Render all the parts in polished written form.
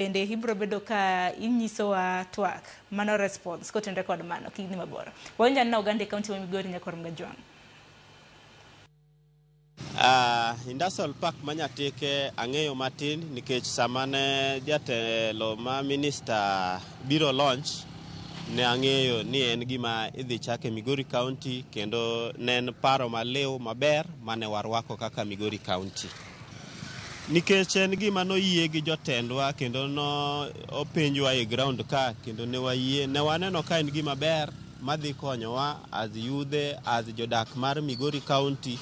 Bende ibro bedo ka inyisowa twak mano response kotenre kod mano kigni maboro. Wawinja na Oganda County wa Migori nyakor Mgajwang'. Industrial Park Manyatike ang'eyo matin nikech samane jatelo ma minister biro launch ne ang'eyo ni en gima idhi chake Migori County kendo ne en paro maliw maber mane warwako kaka Migori County. Nikech en gima noyie gi jotendwa kendo no openjwa e ground ka kendo ne wayie ne waneno ka en gima ber madhi konyowa as yudhe as jodak mar Migori County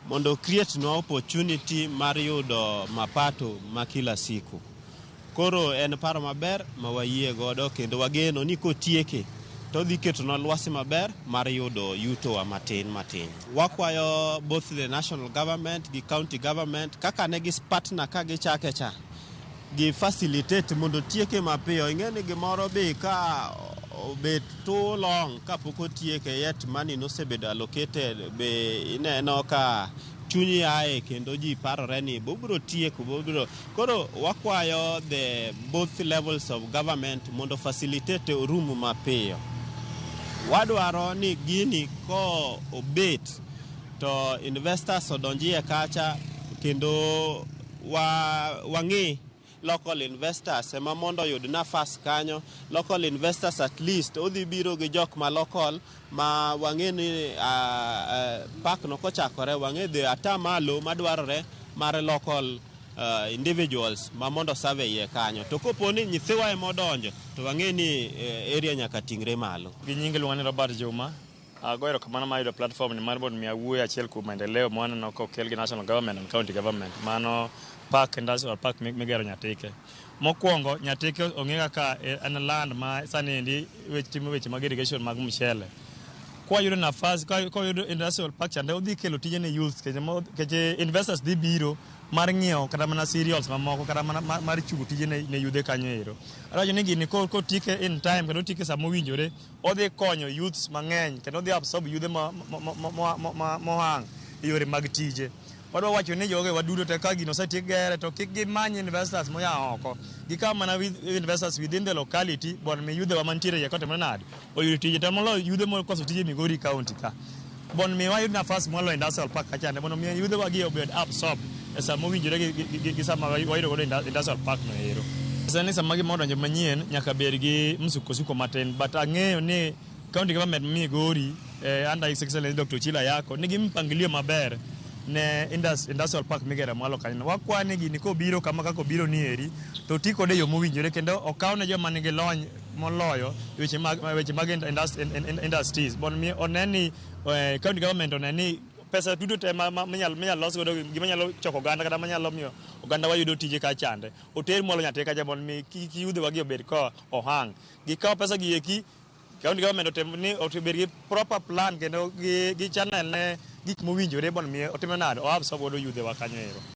mondo create no opportunity mar yudo mapato ma kila siku. Koro en paro maber ma wayie godo kendo wageno ni kotieke to dhi ketonwa lwasi maber mar yudo yuto wa matin. Wakwayo both the national government gi county government kaka ne gis partner ka gichake cha gi facilitate mondo tieke mapiyo. Ing'eni gimoro be ka obet too long kapok otieke yet money nosebedo allocated be ineno ka chunyi aye kendo ji parore ni bobro tieko bobro. Koro wakwayo the both levels of government mondo facilitate room mapiyo. Wadwaro ni gini ko obet to investors odonjie kacha kendo wang'i local investors ema mondo yud nafas kanyo. Local investors at least odhi biro gi jok ma local ma wang'e ni park no kochakore wang'e the atamalo madwarore mar local individuals ma mondo survey ye kanyo. To koponi nyithiwa ema odonjo to wang'e ni area nyaka tingre malo. Gi nyinge luong'ani Robert Juma. Goero kamano mayudo platform ni mar mondo miya wuoyo achiel kuom maendeleo mwaneno kokel gi national government and county government. Mano park industrial park migero Nyatike. Mokwongo Nyatike ong'e kaka en land ma sani endi timo weche mag irrigation mag mchele. Kwa yudo nafas kwa yudo industrial park chande odhi kelo tije ne youth keje investors dhi biro mar ng'iewo kata mana cereals mamoko kata mana mar chugo tije ne yudhe kanyo ero. Arajo ni gini ko tike in time kendo tike sama owinjore odhi konyo youths mang'eny kendo odhi absorb yudhe mohang e yore mag tije. Wadwa wacho ni joge wadudo te ka gino setiek gere to kik gimany investors moya oko. Gikaw mana investors within the locality bon mi yudhe wa mantiere ya kote manade oyud tije to molo yudhe mokoso tije Migori County ka. Bon mi wayud nafas molo industrial park kachande mondo mi yudhe wagi obed absorb e sama owinjore gi sama wayudo godo industrial park no ero. Sani sama gimoro donjo manyien nyaka bed gi msukosuko matin but ang'eyo ni county government Migori under His Excellency Dr. Ochilo Ayacko nigi mpangilio maber ne industrial park migero mwalo kanyo. Wakwani gini kobiro kama kako biro ni eri to tiko de yo mowinjore kendo okawne joma nigi lony moloyo weche mag industries. Bon mi oneni county government oneni pesa duto te manyalo los godo gima nyalo choko oganda kata manyalo miyo oganda wayudo tije ka chande oter mwalo Nyatike kacha bon mi kiyudhe wagi obed ko ohang gikaw pesa gi eki county government otemni otebed gi proper plan kendo gi channel ne gik mowinjore bon mi otimenado o absorb godo yudhe wa kanyo ero.